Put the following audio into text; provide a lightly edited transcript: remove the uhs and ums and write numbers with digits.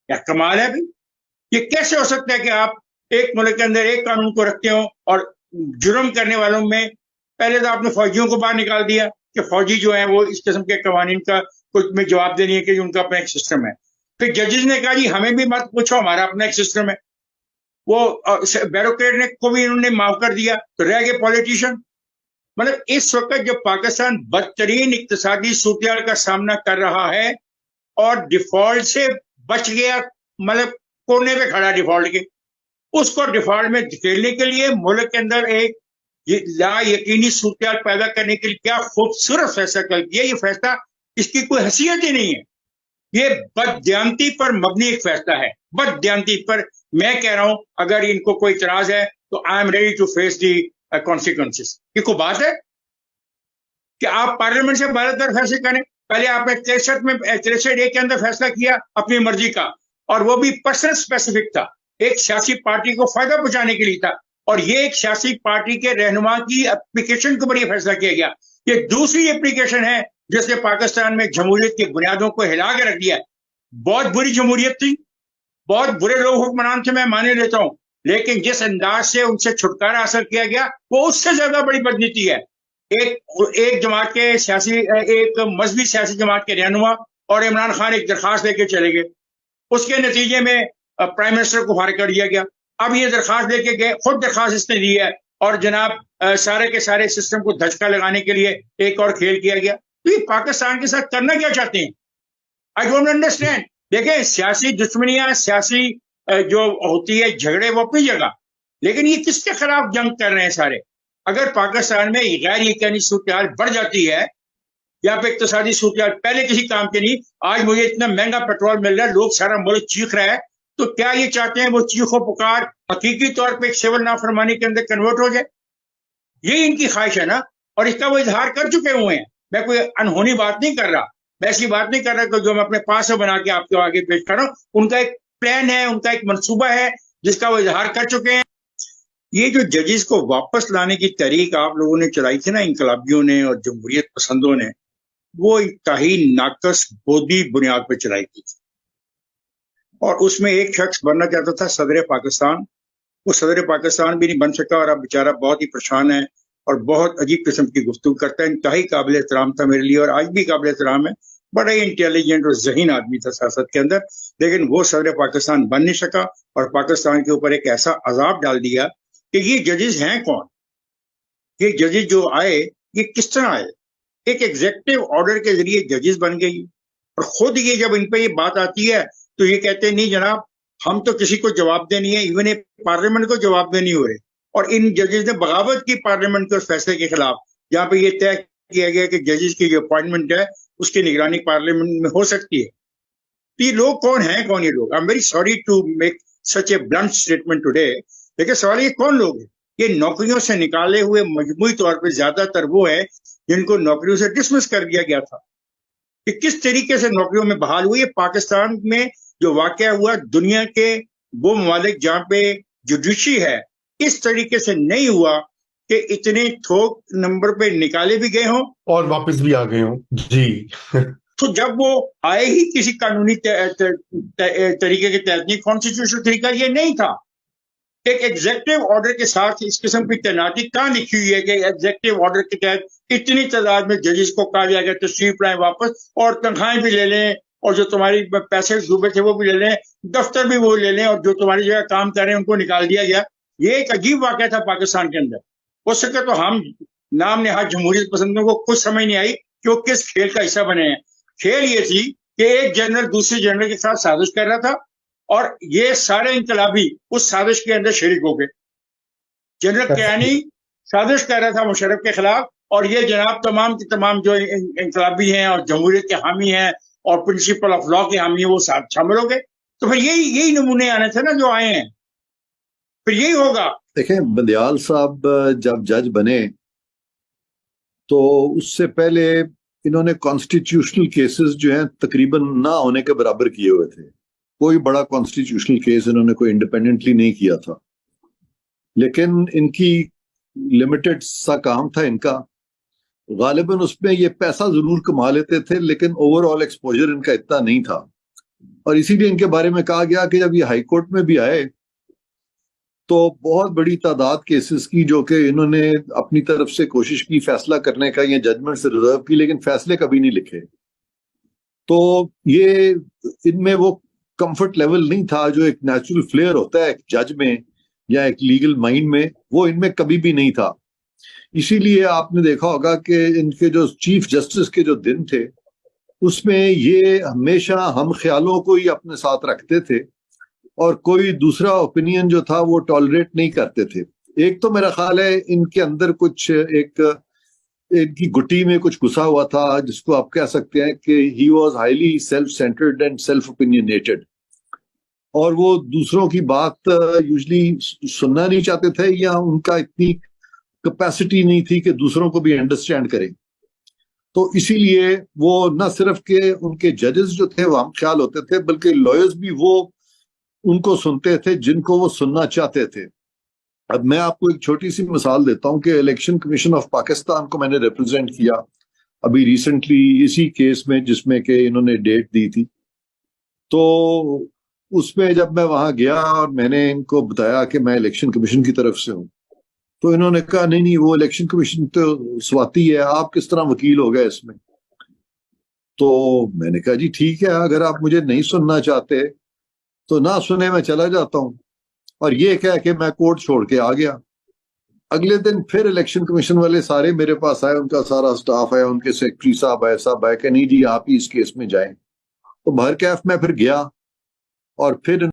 یا کمال ہے بھائی؟ یہ کیسے ہو سکتا ہے کہ آپ ایک ملک کے اندر ایک قانون کو رکھتے ہو اور جرم کرنے والوں میں پہلے تو آپ نے فوجیوں کو باہر نکال دیا کہ فوجی جو ہیں وہ اس قسم کے قوانین کا کچھ میں جواب دینی ہے کہ ان کا اپنا ایک سسٹم ہے. پھر ججز نے کہا جی ہمیں بھی مت پوچھو، ہمارا اپنا ایک سسٹم ہے. وہ بیوروکریٹ نے کو بھی انہوں نے معاف کر دیا تو رہ گئے پولیٹیشین. مطلب اس وقت جو پاکستان بدترین اقتصادی صورتحال کا سامنا کر رہا ہے اور ڈیفالٹ سے بچ گیا، مطلب کونے پہ کھڑا ڈیفالٹ کے، اس کو ڈیفالٹ میں دھکیلنے کے لیے ملک کے اندر ایک لا یقینی صورتحال پیدا کرنے کے لیے کیا خوبصورت فیصلہ کر دیا. یہ فیصلہ اس کی کوئی حیثیت ہی نہیں ہے، یہ بددیانتی پر مبنی ایک فیصلہ ہے، بددیانتی پر. میں کہہ رہا ہوں اگر ان کو کوئی اعتراض ہے تو I am ready to face the consequences. یہ کوئی بات ہے کہ آپ پارلیمنٹ سے بالاتر در فیصلے کریں؟ پہلے آپ نے 63 کے اندر فیصلہ کیا اپنی مرضی کا، اور وہ بھی پرسنل اسپیسیفک تھا، ایک سیاسی پارٹی کو فائدہ پہنچانے کے لیے تھا. اور یہ ایک سیاسی پارٹی کے رہنما کی اپلیکیشن کے اوپر یہ فیصلہ کیا گیا. یہ دوسری اپلیکیشن ہے جس نے پاکستان میں جمہوریت کی بنیادوں کو ہلا کے رکھ دیا. بہت بری جمہوریت تھی، بہت برے لوگ حکمران تھے، میں مانے لیتا ہوں، لیکن جس انداز سے ان سے چھٹکارا حاصل کیا گیا وہ اس سے زیادہ بڑی بدنیتی ہے. ایک جماعت کے سیاسی، ایک مذہبی سیاسی جماعت کے رہنما اور عمران خان ایک درخواست لے کے چلے گئے، اس کے نتیجے میں پرائم منسٹر کو فارغ کر دیا گیا. اب یہ درخواست لے کے گئے، خود درخواست اس نے دی ہے، اور جناب سارے کے سارے سسٹم کو دھچکا لگانے کے لیے ایک اور کھیل کیا گیا. تو یہ پاکستان کے ساتھ کرنا کیا چاہتے ہیں؟ I don't understand. دیکھیں سیاسی دشمنیاں، سیاسی جو ہوتی ہے جھگڑے، وہ اپنی جگہ، لیکن یہ کس کے خلاف جنگ کر رہے ہیں سارے؟ اگر پاکستان میں غیر یقینی صورتحال بڑھ جاتی ہے یا پھر اقتصادی صورتحال پہلے کسی کام کے نہیں، آج مجھے اتنا مہنگا پیٹرول مل رہا ہے، لوگ سارا ملک چیخ رہا ہے، تو کیا یہ چاہتے ہیں وہ چیخ و پکار حقیقی طور پہ ایک سول نافرمانی کے اندر کنورٹ ہو جائے؟ یہی ان کی خواہش ہے نا، اور اس کا وہ اظہار کر چکے ہوئے ہیں. میں کوئی انہونی بات نہیں کر رہا، میں ایسی بات نہیں کر رہا کہ جو میں اپنے پاس سے بنا کے آپ کے آگے پیش کر رہا ہوں. ان کا ایک پلان ہے، ان کا ایک منصوبہ ہے جس کا وہ اظہار کر چکے ہیں. یہ جو ججز کو واپس لانے کی تحریک آپ لوگوں نے چلائی تھی نا، انقلابیوں نے اور جمہوریت پسندوں نے، وہ انتہائی ناقص بودھی بنیاد پہ چلائی تھی. اور اس میں ایک شخص بننا چاہتا تھا صدر پاکستان، وہ صدر پاکستان بھی نہیں بن سکا، اور اب بیچارہ بہت ہی پریشان ہے اور بہت عجیب قسم کی گفتگو کرتا ہے. انتہائی قابل احترام تھا میرے لیے، اور آج بھی قابل احترام ہے. بڑا ہی انٹیلیجنٹ اور ذہین آدمی تھا سیاست کے اندر، لیکن وہ صدر پاکستان بن نہیں سکا، اور پاکستان کے اوپر ایک ایسا عذاب ڈال دیا کہ یہ ججز ہیں کون؟ یہ ججز جو آئے یہ کس طرح آئے؟ ایک ایگزیکٹو آرڈر کے ذریعے ججز بن گئی، اور خود یہ جب ان پہ یہ بات آتی ہے تو یہ کہتے ہیں نہیں جناب ہم تو کسی کو جواب دے نہیں ہے، ایون پارلیمنٹ کو جواب دے نہیں ہو رہے. اور ان ججز نے بغاوت کی پارلیمنٹ کے اس فیصلے کے خلاف، جہاں پہ یہ طے کیا گیا کہ ججز کی جو اپوائنٹمنٹ ہے اس کی نگرانی پارلیمنٹ میں ہو سکتی ہے. یہ لوگ کون ہیں؟ کون یہ لوگ؟ I am very sorry to make such a blunt statement today, لیکن سوال یہ کون لوگ ہیں؟ یہ نوکریوں سے نکالے ہوئے مجموعی طور پہ زیادہ تر وہ ہے جن کو نوکریوں سے ڈسمس کر دیا گیا تھا. کہ کس طریقے سے نوکریوں میں بحال ہوئی ہے پاکستان میں جو واقعہ ہوا، دنیا کے وہ ممالک جہاں پہ جوڈیشری ہے اس طریقے سے نہیں ہوا کہ اتنے تھوک نمبر پہ نکالے بھی گئے ہوں اور واپس بھی آ گئے ہوں. جی تو جب وہ آئے ہی کسی قانونی طریقے کے تحت نہیں، کانسٹیٹیوشنل طریقہ یہ نہیں تھا. ایک ایگزیکٹو آرڈر کے ساتھ اس قسم کی تعیناتی کہاں لکھی ہوئی ہے کہ ایگزیکٹو آرڈر کے تحت اتنی تعداد میں ججز کو کہا جائے گا تشریف لائیں واپس، اور تنخواہیں بھی لے لیں، اور جو تمہاری پیسے ڈوبے تھے وہ بھی لے لیں، دفتر بھی وہ لے لیں، اور جو تمہاری جگہ کام کر رہے ہیں ان کو نکال دیا گیا. یہ ایک عجیب واقعہ تھا پاکستان کے اندر. ہو سکے تو ہم نام نہاد جمہوریت پسندوں کو کچھ سمجھ نہیں آئی کہ وہ کس کھیل کا حصہ بنے ہیں. کھیل یہ تھی کہ ایک جنرل دوسرے جنرل کے ساتھ سازش کر رہا تھا، اور یہ سارے انقلابی اس سازش کے اندر شریک ہو گئے. جنرل کیانی سازش کر رہا تھا مشرف کے خلاف، اور یہ جناب تمام کے تمام جو انقلابی ہیں اور جمہوریت کے حامی ہیں اور پرنسپل آف لا کے حامی ہیں وہ ساتھ شامل ہو گئے. تو پھر یہی نمونے آنے تھے نا جو آئے ہیں، پھر یہی ہوگا. دیکھیں بندیال صاحب جب جج بنے تو اس سے پہلے انہوں نے کانسٹیٹیوشنل کیسز جو ہیں تقریباً نہ ہونے کے برابر کیے ہوئے تھے. کوئی بڑا کانسٹیٹیوشنل کیس انہوں نے کوئی انڈیپینڈنٹلی نہیں کیا تھا، لیکن ان کی لمیٹڈ سا کام تھا ان کا. غالباً اس میں یہ پیسہ ضرور کما لیتے تھے، لیکن اوور آل ایکسپوجر ان کا اتنا نہیں تھا. اور اسی لیے ان کے بارے میں کہا گیا کہ جب یہ ہائی کورٹ میں بھی آئے تو بہت بڑی تعداد کیسز کی جو کہ انہوں نے اپنی طرف سے کوشش کی فیصلہ کرنے کا یا ججمنٹ سے ریزرو کی، لیکن فیصلے کبھی نہیں لکھے. تو یہ ان میں وہ کمفرٹ لیول نہیں تھا جو ایک نیچرل فلیئر ہوتا ہے ایک جج میں یا ایک لیگل مائنڈ میں، وہ ان میں کبھی بھی نہیں تھا. اسی لیے آپ نے دیکھا ہوگا کہ ان کے جو چیف جسٹس کے جو دن تھے اس میں یہ ہمیشہ ہم خیالوں کو ہی اپنے ساتھ رکھتے تھے اور کوئی دوسرا اوپینین جو تھا وہ ٹالریٹ نہیں کرتے تھے. ایک تو میرا خیال ہے ان کے اندر کچھ ایک ان کی گٹی میں کچھ گھسا ہوا تھا جس کو آپ کہہ سکتے ہیں کہ he was highly self centred and self opinionated, اور وہ دوسروں کی بات یوزلی سننا نہیں چاہتے تھے یا ان کا اتنی کیپیسٹی نہیں تھی کہ دوسروں کو بھی انڈرسٹینڈ کریں. تو اسی لیے وہ نہ صرف کہ ان کے ججز جو تھے وہ ہم خیال ہوتے تھے بلکہ لائرز بھی وہ ان کو سنتے تھے جن کو وہ سننا چاہتے تھے. اب میں آپ کو ایک چھوٹی سی مثال دیتا ہوں کہ الیکشن کمیشن آف پاکستان کو میں نے ریپرزینٹ کیا ابھی ریسنٹلی اسی کیس میں جس میں کہ انہوں نے ڈیٹ دی تھی. تو اس میں جب میں وہاں گیا اور میں نے ان کو بتایا کہ میں الیکشن کمیشن کی طرف سے ہوں تو انہوں نے کہا نہیں وہ الیکشن کمیشن تو سواتی ہے، آپ کس طرح وکیل ہو گئے اس میں. تو میں نے کہا جی ٹھیک ہے، اگر آپ مجھے نہیں سننا چاہتے تو نہ سنے، میں چلا جاتا ہوں. اور یہ کہہ کہ میں کورٹ چھوڑ کے آ گیا. اگلے دن پھر الیکشن کمیشن والے سارے میرے پاس آئے، ان کا سارا سٹاف آیا، ان کے سیکرٹری صاحب آئے کہ نہیں جی آپ ہی اس کیس میں جائیں. تو بہرکیف میں پھر گیا اور پھر